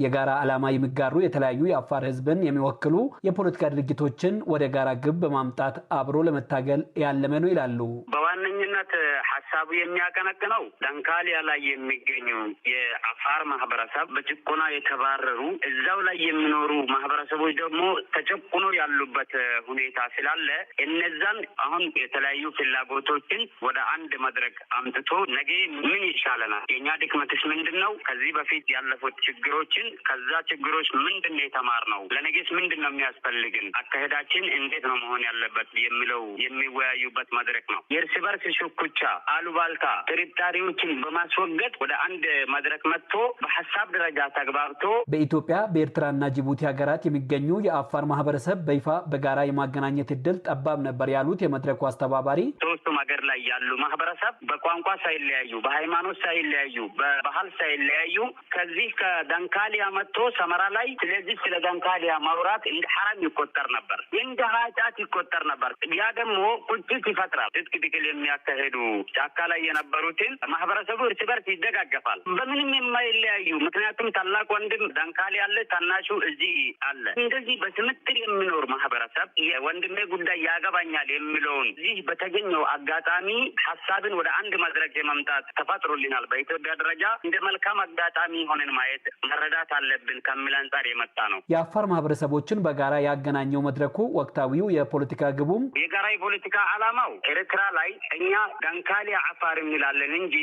የጋራ ዓላማ የሚጋሩ የተለያዩ የአፋር ህዝብን የሚወክሉ የፖለቲካ ድርጅቶችን ወደ ጋራ ግብ በማምጣት አብሮ ለመታገል ያለመ ነው ይላሉ። በዋነኝነት ሐሳቡ የሚያቀነቅነው ዳንካሊያ ላይ የሚገኙ የአፋር ማህበረሰብ በጭቆና የተባረሩ እዛው ላይ የሚኖሩ ማህበረሰቦች ደግሞ ተጨቁኖ ያሉበት ሁኔታ ስላለ እነዛን አሁን የተለያዩ ፍላጎቶችን ወደ አንድ መድረክ አምጥቶ ነገ ምን ይሻለናል፣ የኛ ድክመትስ ምንድነው፣ ከዚህ በፊት ያለፉት ችግሮችን ከዛ ችግሮች ምንድነው የተማርነው፣ ለነገስ ምንድነው የሚያስፈልግን፣ አካሄዳችን እንዴት ነው መሆን ያለበት የሚለው የሚወያዩበት መድረክ ነው። የእርስ በርስ ሽኩቻ፣ አሉባልታ፣ ጥርጣሬዎችን በማስወገድ ወደ አንድ መድረክ መጥቶ በሐሳብ ደረጃ ተግባብቶ በኢትዮጵያ በኤርትራና ጅቡቲ ሀገራት የሚገኙ የአፋር ማህበረሰብ በይፋ በጋራ የማገናኘት እድል ጠባብ ነበር ያሉት የመድረኩ አስተባባሪ ሶስቱም ሀገር ላይ ያሉ ማህበረሰብ በቋንቋ ሳይለያዩ፣ በሃይማኖት ሳይለያዩ፣ በባህል ሳይለያዩ ከዚህ ከዳንካሊያ መጥቶ ሰመራ ላይ ስለዚህ ስለ ዳንካሊያ ማውራት እንደ ሐራም ይቆጠር ነበር፣ እንደ ኃጢአት ይቆጠር ነበር። ያ ደግሞ ቁጭት ይፈጥራል። ትክክል የሚያካሄዱ ጫካ ላይ የነበሩትን ማህበረሰቡ እርስ በርስ ይደጋገፋል በምንም የማይለያዩ። ምክንያቱም ታላቅ ወንድም ዳንካሊያ አለ፣ ታናሹ እዚህ አለ። እንደዚህ በስምጥር የሚኖር ማህበረሰብ የወንድሜ ጉዳይ ያገባኛል የሚለውን እዚህ በተገኘው አጋጣሚ ሐሳብን ወደ አንድ መድረክ የማምጣት ተፈጥሮልናል። በኢትዮጵያ ደረጃ እንደ መልካም አጋጣሚ ሆነን ማየት መረዳት አለብን ከሚል አንጻር የመጣ ነው። የአፋር ማህበረሰቦችን በጋራ ያገናኘው መድረኩ ወቅታዊው የፖለቲካ ግቡም የጋራ የፖለቲካ ዓላማው ኤርትራ ላይ እኛ ዳንካሊያ አፋር እንላለን እንጂ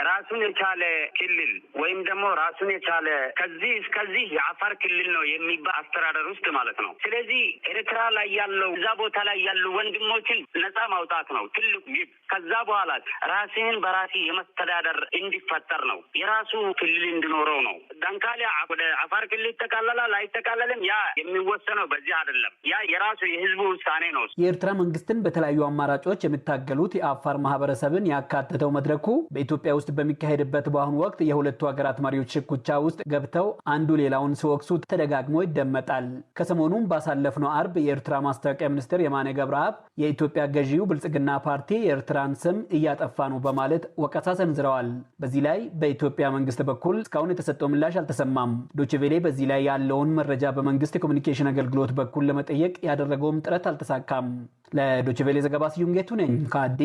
ራሱን የቻለ ክልል ወይም ደግሞ ራሱን የቻለ ከዚህ እስከዚህ የአፋር ክልል ነው የሚባል አስተዳደር ውስጥ ማለት ነው። ስለዚህ ኤርትራ ላይ ያለው እዛ ቦታ ላይ ያሉ ወንድሞችን ነፃ ማውጣት ነው ትልቁ ግብ። ከዛ በኋላ ራስህን በራሲ የመስተዳደር እንዲፈጠር ነው፣ የራሱ ክልል እንዲኖረው ነው። ዳንካሊያ ወደ አፋር ክልል ይጠቃለላል አይጠቃለልም ያ የሚወሰነው በዚህ አይደለም። ያ የራሱ የህዝቡ ውሳኔ ነው። የኤርትራ መንግስትን በተለያዩ አማራጮች የሚታገሉት የአፋር ማህበረሰብን ያካተተው መድረኩ በኢትዮጵያ ውስጥ በሚካሄድበት በአሁኑ ወቅት የሁለቱ ሀገራት መሪዎች ሽኩቻ ውስጥ ገብተው አንዱ ሌላውን ሲወቅሱ ተደጋግሞ ይደመጣል። ከሰሞኑም ባሳለፍነው አርብ የኤርትራ ማስታወቂያ ሚኒስትር የማነ ገብረአብ የኢትዮጵያ ገዢው ብልጽግና ፓርቲ የኤርትራን ስም እያጠፋ ነው በማለት ወቀሳ ሰንዝረዋል። በዚህ ላይ በኢትዮጵያ መንግስት በኩል እስካሁን የተሰጠው ምላሽ አልተሰማም። ዶቼ ቬሌ በዚህ ላይ ያለውን መረጃ በመንግስት የኮሙኒኬሽን አገልግሎት በኩል ለመጠየቅ ያደረገውም ጥረት አልተሳካም። ለዶቼ ቬሌ ዘገባ ስዩም ጌቱ ነኝ ከአዲስ